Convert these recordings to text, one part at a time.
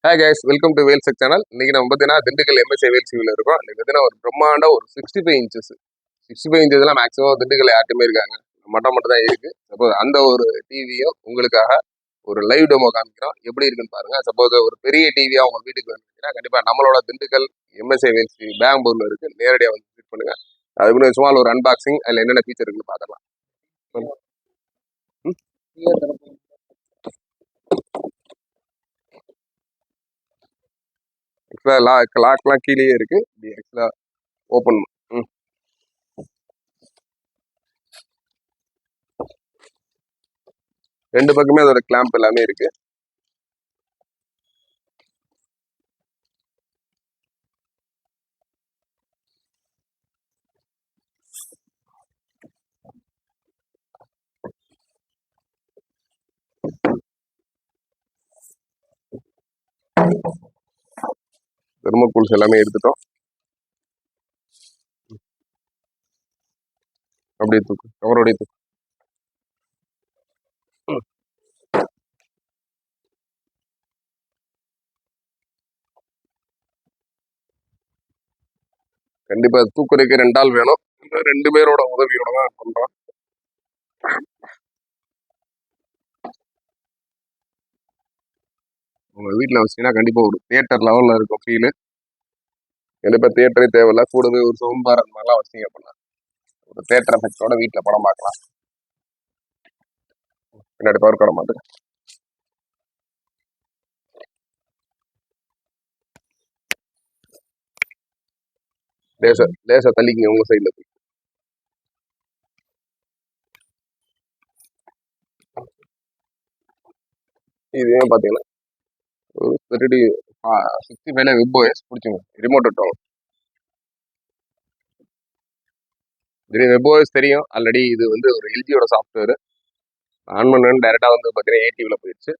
Hi guys, welcome to வேல்செக் channel. இன்னைக்கு நம்ம பார்த்தீங்கன்னா திண்டுக்கல் எம்எஸ்ஏ வேல்சிவில் இருக்கோம். இன்னைக்கு பார்த்தீங்கன்னா ஒரு பிரம்மாண்ட ஒரு 65 இன்ச்சஸ் 65 இன்ச்சஸ்லாம் மேக்ஸிமம் திண்டுக்கல் யார்ட்டுமே இருக்காங்க, மட்டும் தான் இருக்கு. சப்போஸ் அந்த ஒரு டிவியும் உங்களுக்காக ஒரு லைவ் டெமோ காமிக்கிறோம். எப்படி இருக்குன்னு பாருங்க. சப்போஸ் ஒரு பெரிய டிவியா உங்க வீட்டுக்கு வேணும்னா கண்டிப்பா நம்மளோட திண்டுக்கல் எம்எஸ்ஏ வேல்சி பெங்களூர்ல இருக்கு, நேரடியாக வந்து விசிட் பண்ணுங்க. அதுக்கு சும்மா ஒரு அன்பாக்சிங், அதில் என்னென்ன ஃபீச்சர் இருக்குன்னு பார்க்கலாம். லாக்லாம் கீழேயே இருக்கு. ஆக்சுவலா ஓப்பன் ரெண்டு பக்கமே அதோட கிளாம்ப் எல்லாமே இருக்கு. தெர்மோகூல்ஸ் எல்லாமே எடுத்துட்டோம். அப்படியே தூக்கு, கவரோடைய தூக்கு. கண்டிப்பா தூக்குறதுக்கு 2 ஆள் வேணும். 2 பேரோட உதவியோட தான் பண்றோம். உங்க வீட்டுல வச்சீங்கன்னா கண்டிப்பா ஒரு தியேட்டர் லெவல்ல இருக்கும் ஃபீலு. கண்டிப்பா தியேட்டரே தேவையில்ல, கூடவே ஒரு சவுண்ட் பார் அந்த மாதிரிலாம் வச்சீங்க அப்படின்னா ஒரு தியேட்டர் எஃபெக்டோட வீட்டுல படம் பார்க்கலாம். பின்னாடி பவர் காட மாட்டேன். லேசா தள்ளிக்கிங்க உங்க சைட்ல போய். இதே பாத்தீங்கன்னா ஒரு 65 வெப்ஓஎஸ் பிடிச்சுங்க. ரிமோட் விட்டோம். வெப்ஓஎஸ் தெரியும் ஆல்ரெடி. இது வந்து ஒரு எல்ஜியோட சாஃப்ட்வேர். ஆன் பண்ணு டேரக்டா வந்து பாத்தீங்கன்னா ஏடிவில போயிடுச்சு.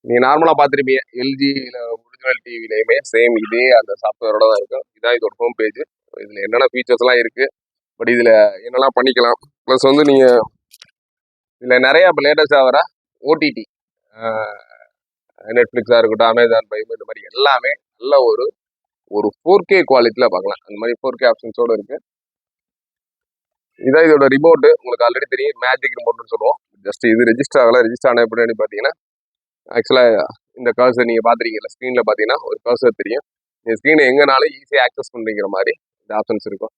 நீங்க நார்மலா பாத்திருப்பீங்க எல்ஜியில ஒரிஜினல் டிவிலையுமே சேம் இதே அந்த சாஃப்ட்வேரோட தான் இருக்கும். இதான் இதோட ஹோம் பேஜ். இதுல என்னென்ன ஃபீச்சர்ஸ் எல்லாம் இருக்கு, பட் இதுல என்னெல்லாம் பண்ணிக்கலாம். ப்ளஸ் வந்து நீங்க இதுல நிறைய இப்போ லேட்டஸ்டா வர ஓடிடி, நெட்ஃபிளிக்ஸா இருக்கட்டும், அமேசான் பிரைம், இந்த மாதிரி எல்லாமே நல்ல ஒரு ஒரு 4K குவாலிட்டியில பார்க்கலாம். அந்த மாதிரி 4K ஆப்ஷன்ஸோட இருக்கு. இதான் இதோட ரிமோட். உங்களுக்கு ஆல்ரெடி தெரியும், மேஜிக் ரிமோட்னு சொல்லுவோம். ஜஸ்ட் இது ரெஜிஸ்டர் ஆகல. ரெஜிஸ்டர் ஆன எப்படி பார்த்தீங்கன்னா ஆக்சுவலா இந்த கர்சர் நீங்க பாத்துருக்கீங்கல்ல, ஸ்க்ரீன்ல பாத்தீங்கன்னா ஒரு கர்சர் தெரியும். நீங்க ஸ்க்ரீனை எங்கனாலும் ஈஸியா ஆக்சஸ் பண்றீங்கிற மாதிரி இந்த ஆப்ஷன்ஸ் இருக்கும்.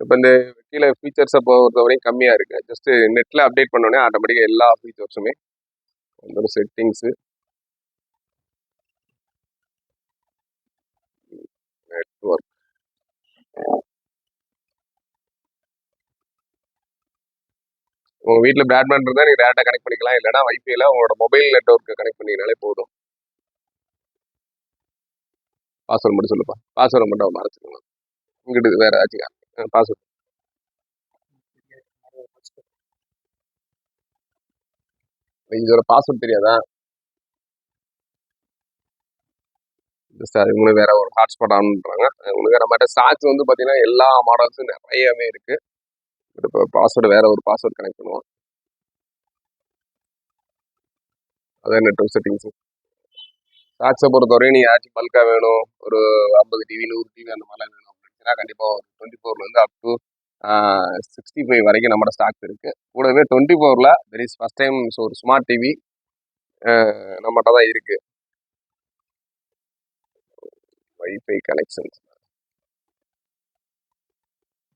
இப்போ இந்த கீழே ஃபீச்சர்ஸை பொறுத்தவரையும் கம்மியா இருக்கு. ஜஸ்ட் நெட்ல அப்டேட் பண்ணோடனே ஆட்டோமேட்டிக்கா எல்லா ஃபீச்சர்ஸுமே ஒரு செட்டிங்ஸு, நெட்ஒர்க், உங்க வீட்டுல பிராட்பேண்ட் இருந்தா நீங்க டேரக்டா கனெக்ட் பண்ணிக்கலாம். இல்லைன்னா வைஃபைல உங்களோட மொபைல் நெட்ஒர்க்கு கனெக்ட் பண்ணிங்கனாலே போதும். பாஸ்வேர்டு மட்டும் சொல்லுப்பா. பாஸ்வேர்டு மட்டும் மறைச்சிக்கணும். இங்கிட்டு வேற ஆச்சுங்க பாஸ்வேர்டு. இதோட பாஸ்வேர்ட் தெரியாதா? ஜஸ்ட் அது உங்களுக்கு வேற ஒரு ஹாட்ஸ்பாட் ஆன் பண்றாங்க. உங்களுக்கு நம்மகிட்ட ஸ்டாக்ஸ் வந்து பார்த்தீங்கன்னா எல்லா மாடல்ஸும் நிறையவே இருக்கு. இப்போ பாஸ்வேர்டு வேற ஒரு பாஸ்வேர்டு கனெக்ட் பண்ணுவோம். அதே நெட்ஒர்க் செட்டிங்ஸ். ஸ்டாக்ஸை பொறுத்தவரையும் நீங்கள் ஆச்சு பல்காக வேணும், ஒரு 50 டிவி 100 டிவி அந்த மாதிரிலாம் வேணும் அப்படின்னா கண்டிப்பாக 24 அப் டு 65 வரைக்கும் நம்மளோட ஸ்டாக்ஸ் இருக்கு. கூடவே 24 தெர் இஸ் ஃபர்ஸ்ட் டைம் ஒரு ஸ்மார்ட் டிவி நம்மகிட்ட தான் இருக்கு. வைஃபை கனெக்ஷன்ஸ்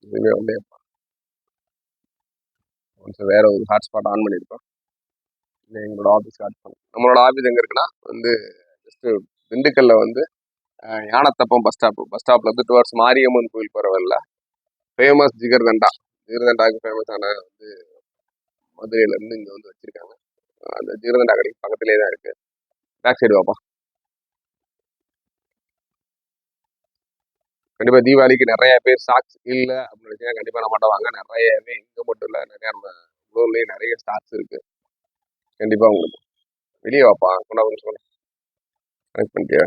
இதுவே வந்து வேற ஒரு ஹாட்ஸ்பாட் ஆன் பண்ணியிருக்கோம். எங்களோட ஆஃபீஸ் ஸ்டார்ட் பண்ணோம். நம்மளோட ஆஃபீஸ் எங்கே இருக்குன்னா வந்து ஜஸ்ட் திண்டுக்கல்ல வந்து யானத்தப்பம் பஸ் ஸ்டாப்ல இருந்து டுவர்ட்ஸ் மாரியம்மன் கோயில் போகிற வழியில் ஃபேமஸ் ஜிகர்தண்டாவுக்கு ஃபேமஸான வந்து மதுரையில இருந்து இங்கே வந்து வச்சிருக்காங்க. அந்த ஜிகர்தண்டா கடைக்கு பக்கத்துலேயே தான் இருக்கு. பேக் சைடு வாப்பா. கண்டிப்பாக தீபாவளிக்கு நிறைய பேர் ஸ்டாக்ஸ் இல்லை அப்படின்னு வச்சுன்னா கண்டிப்பாக நம்மகிட்ட வாங்க. நிறையவே இங்கே மட்டும் இல்லை, நிறைய நம்ம ஊர்லேயே நிறைய ஸ்டாக்ஸ் இருக்கு. கண்டிப்பாக உங்களுக்கு வெளியே வாப்பா. கொண்டாந்து சொல்ல கனெக்ட் பண்ணிட்டியா?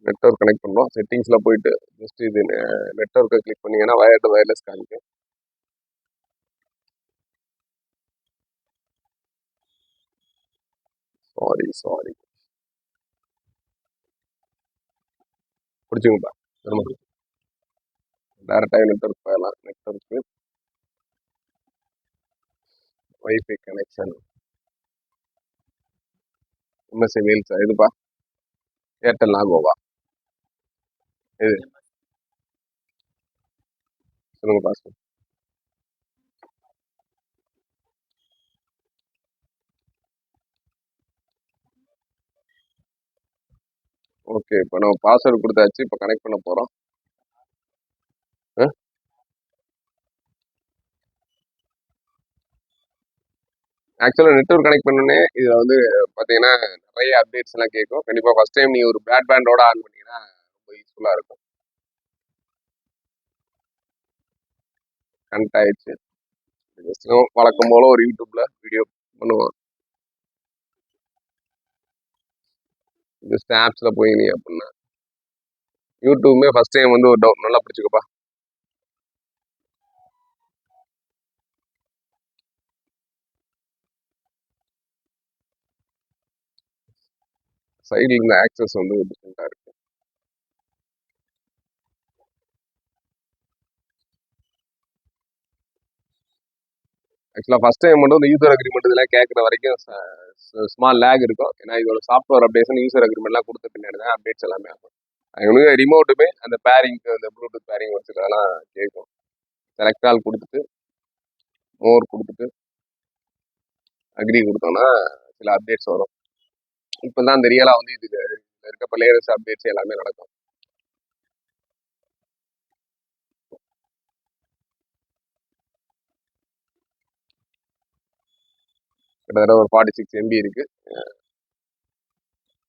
நெட்ஒர்க் கனெக்ட் பண்ணுறோம். செட்டிங்ஸில் போயிட்டு ஜஸ்ட் இது நெட்ஒர்க்கை கிளிக் பண்ணிங்கன்னா வயர்டு வயர்லெஸ் காமிக்கும். சாரி பிடிச்சிங்கப்பா. திரும்ப டேரெக்டாக நெட்ஒர்க் போயிடலாம். நெட்ஒர்க்கு வைஃபை கனெக்ஷன் எம்எஸ்சி வேல்ஸ் இதுப்பா ஏர்டெல் நாகோவா இது சொல்லுங்க பாஸ். ஓகே, இப்போ நம்ம பாஸ்வேர்டு கொடுத்தாச்சு. இப்போ கனெக்ட் பண்ண போகிறோம். ஆக்சுவலாக நெட்ஒர்க் கனெக்ட் பண்ணோன்னே இதில் வந்து பார்த்தீங்கன்னா நிறைய அப்டேட்ஸ் எல்லாம் கேட்கும். கண்டிப்பாக ஃபஸ்ட் டைம் நீ ஒரு பிராட்பேண்டோட ஆன் பண்ணீங்கன்னா ரொம்ப யூஸ்ஃபுல்லாக இருக்கும். கனெக்ட் ஆயிடுச்சு. வழக்கம் போல ஒரு யூடியூப்ல வீடியோ பண்ணுவோம். ஜஸ்ட் ஆப்ஸில் போய் நீ அப்படின்னா யூடியூப்மே ஃபஸ்ட் டைம் வந்து ஒரு டவுட் நல்லா பிடிச்சிக்கப்பா. சைடில் இருந்த ஆக்சஸ் வந்து டிஃப்ரெண்ட்டாக இருக்கு. ஆக்சுவலாக ஃபஸ்ட் டைம் மட்டும் இந்த யூசர் அக்ரிமெண்ட் இதெல்லாம் கேட்குற வரைக்கும் ஸ்மால் லேக் இருக்கும். ஏன்னா இதோட சாஃப்ட்வேர் அப்டேஷன் யூசர் அக்ரிமெண்ட்லாம் கொடுத்த பின்னாடி தான் அப்டேட்ஸ் எல்லாமே ஆகும். அவங்களுக்கு ரிமோட்டுமே அந்த பேரிங்க்கு அந்த ப்ளூடூத் பேரிங் வச்சுக்கிறதெல்லாம் கேட்கும். செலக்ட் ஆல் கொடுத்துட்டு மோர் கொடுத்துட்டு அக்ரி கொடுத்தோம்னா சில அப்டேட்ஸ் வரும். இப்போ தான் அந்த ரியலாக வந்து இதுக்கு இருக்க லேயர்ஸ் அப்டேட்ஸ் எல்லாமே நடக்கும். கிட்டத்தட்ட ஒரு 46 MB இருக்கு.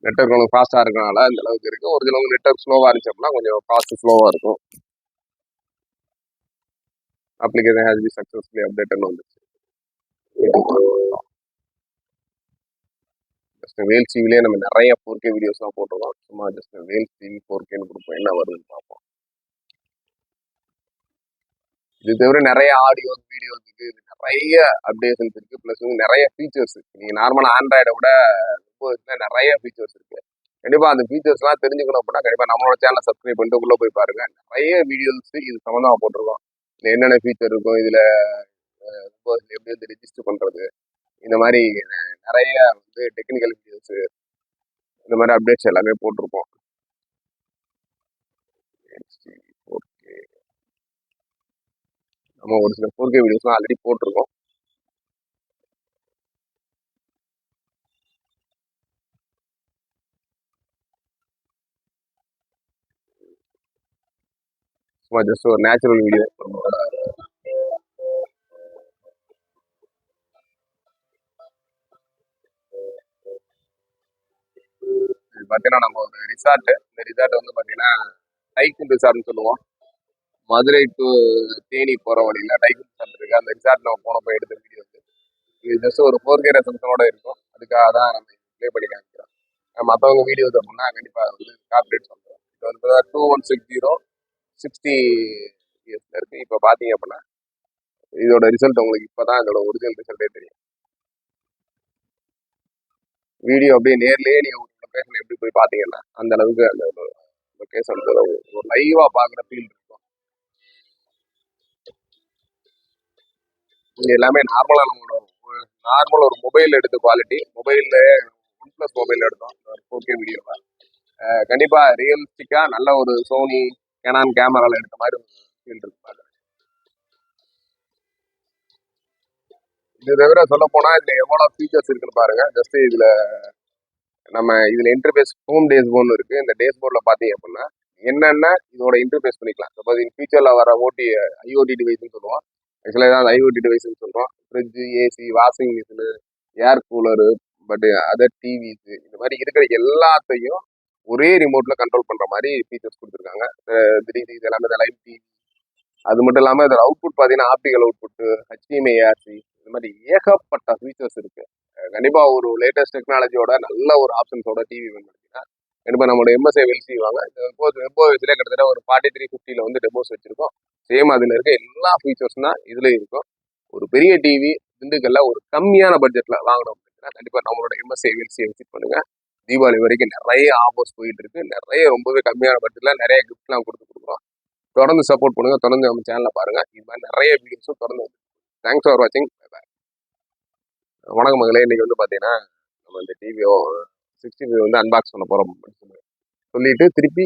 நெட்ஒர்க் உங்களுக்கு ஃபாஸ்ட்டாக இருக்கனால இந்த அளவுக்கு இருக்குது. ஒரு சிலவங்க நெட்ஒர்க் ஸ்லோவாக இருந்துச்சு அப்படின்னா கொஞ்சம் ஃபாஸ்ட் ஸ்லோவாக இருக்கும். அப்ளிகேஷன் ஹேஸ் பி சக்ஸஸ்ஃபுல்லி அப்டேட்னு வந்துச்சு. ஜஸ்ட் வேல்ஸ் டிவிலே நம்ம நிறைய 4K வீடியோஸ்லாம் போட்டிருக்கோம். சும்மா ஜஸ்ட் வேல்ஸ் டிவி 4Kன்னு கொடுப்போம், என்ன வருதுன்னு பார்ப்போம். இது தவிர நிறைய ஆடியோ வீடியோஸ் இருக்கு, நிறைய அப்டேஷன்ஸ் இருக்கு, ப்ளஸ் வந்து நிறைய ஃபீச்சர்ஸ் இருக்கு. நீங்க நார்மலா ஆண்ட்ராய்டை விட நிறைய ஃபீச்சர்ஸ் இருக்கு. கண்டிப்பா அந்த ஃபீச்சர்ஸ்லாம் தெரிஞ்சுக்கணும் அப்படின்னா கண்டிப்பா நம்மளோட சேனலை சப்ஸ்கிரைப் பண்ணிட்டு உள்ள போய் பாருங்க. நிறைய வீடியோஸ் இது சம்மந்தமா போட்டிருக்கோம். இதுல என்னென்ன ஃபீச்சர் இருக்கும், இதுல எப்படி வந்து ரெஜிஸ்டர் பண்றது, இந்த மாதிரி நிறைய வந்து டெக்னிக்கல் வீடியோஸ், இந்த மாதிரி அப்டேட்ஸ் எல்லாமே போட்டிருப்போம். 4K நம்ம ஒரு சில 4K வீடியோஸ்லாம் ஆல்ரெடி போட்டிருக்கோம். சும்மா ஜஸ்ட் ஒரு நேச்சுரல் வீடியோ. பார்த்தீங்கன்னா நம்ம ஒரு ரிசார்ட், இந்த ரிசார்ட் வந்து பார்த்தீங்கன்னா டைகூன் ரிசார்ட்னு சொல்லுவோம். மதுரை டு தேனி போகிற வழியில் டைகூன் ரிசார்ட் இருக்கு. அந்த ரிசார்ட் நம்ம போனப்போ எடுத்த வீடியோ வந்து இது ஜஸ்ட் ஒரு 4K ரெசல்யூஷனோட இருக்கும். அதுக்காக தான் நம்ம ப்ளே பண்ணி காமிக்கிறோம். மற்றவங்க வீடியோஸ் அப்படின்னா கண்டிப்பாக வந்து கார்பரேட் சொல்கிறோம். இது வந்து 2160 60 இயர்ஸ்ல இருக்கு. இப்போ பார்த்தீங்க அப்படின்னா இதோட ரிசல்ட் உங்களுக்கு இப்போ தான் இதோட ஒரிஜினல் ரிசல்ட்டே தெரியும். வீடியோ அப்படியே நேர்லேயே நீங்கள் ஒரு லொக்கேஷன் எப்படி போய் பார்த்தீங்கன்னா அந்த அளவுக்கு அந்த லொக்கேஷன் ஒரு லைவாக பார்க்குற ஃபீல் இருக்கும். இது எல்லாமே நார்மலாக நம்மளோட நார்மல் ஒரு மொபைல் எடுத்த குவாலிட்டி. மொபைலில் OnePlus மொபைல் எடுத்தோம் 4K வீடியோவை. கண்டிப்பாக ரியலிஸ்டிக்காக நல்ல ஒரு சோனி கேனான் கேமராவில் எடுத்த மாதிரி ஃபீல் இருக்கு. இது தவிர சொல்ல போனால் இதில் எவ்வளோ ஃபீச்சர்ஸ் இருக்குன்னு பாருங்க. ஜஸ்ட் இதில் நம்ம இதில் இன்டர்ஃபேஸ் ஹோம் டேஸ் போர்டு இருக்குது. இந்த டேஸ் போர்டில் பார்த்தீங்க அப்படின்னா என்னென்ன இதோட இன்டர்ஃபேஸ் பண்ணிக்கலாம். சப்போஸ் இன் ஃபியூச்சரில் வர ஐஓடி டிவைஸ்ன்னு சொல்லுவோம். ஆக்சுவலாக ஏதாவது ஐஓடி டிவைஸ்ன்னு சொல்கிறோம். Fridge, AC, washing machine, air cooler, but other devices, இந்த மாதிரி இருக்கிற எல்லாத்தையும் ஒரே ரிமோட்டில் கண்ட்ரோல் பண்ணுற மாதிரி ஃபீச்சர்ஸ் கொடுத்துருக்காங்க. இது எல்லாமே லைவ் டிவி. அது மட்டும் இல்லாமல் இதோட அவுட்புட் பார்த்தீங்கன்னா ஆப்டிகல் அவுட்புட்டு, HDMI ஏசி, இந்த மாதிரி ஏகப்பட்ட ஃபீச்சர்ஸ் இருக்குது. கண்டிப்பாக ஒரு லேட்டஸ்ட் டெக்னாலஜியோட நல்ல ஒரு ஆப்ஷன்ஸோட டிவி வேணும்னா கண்டிப்பாக நம்மளோட எம்எஸ்ஐ வெல்சி வாங்க. வெப்போஸ்லேயே கிட்டத்தட்ட ஒரு 4350 வந்து டெமோஸ் வச்சுருக்கோம். சேம் அதில் இருக்க எல்லா ஃபீச்சர்ஸ் தான் இதுலேயும் இருக்கும். ஒரு பெரிய டிவி திண்டுக்கல்ல ஒரு கம்மியான பட்ஜெட்டில் வாங்கணும் பார்த்தீங்கன்னா கண்டிப்பாக நம்மளோட எம்எஸ்ஐ வீல்ஸை விசிட் பண்ணுங்க. தீபாவளி வரைக்கும் நிறைய ஆஃபர்ஸ் போயிட்டு இருக்கு. நிறைய ரொம்பவே கம்மியான பட்ஜெட்டில் நிறைய கிஃப்ட்லாம் கொடுக்குறோம். தொடர்ந்து சப்போர்ட் பண்ணுங்க. தொடர்ந்து நம்ம சேனலை பாருங்க. இது மாதிரி நிறைய வீடியோஸும் தொடர்ந்து. தேங்க்ஸ் ஃபார் வாட்சிங். வணக்கம் மகளே. இன்னைக்கு பார்த்தீங்கன்னா நம்ம இந்த டிவியோ 65 அன்பாக்ஸ் பண்ண போகிறோம் சொல்லிட்டு திருப்பி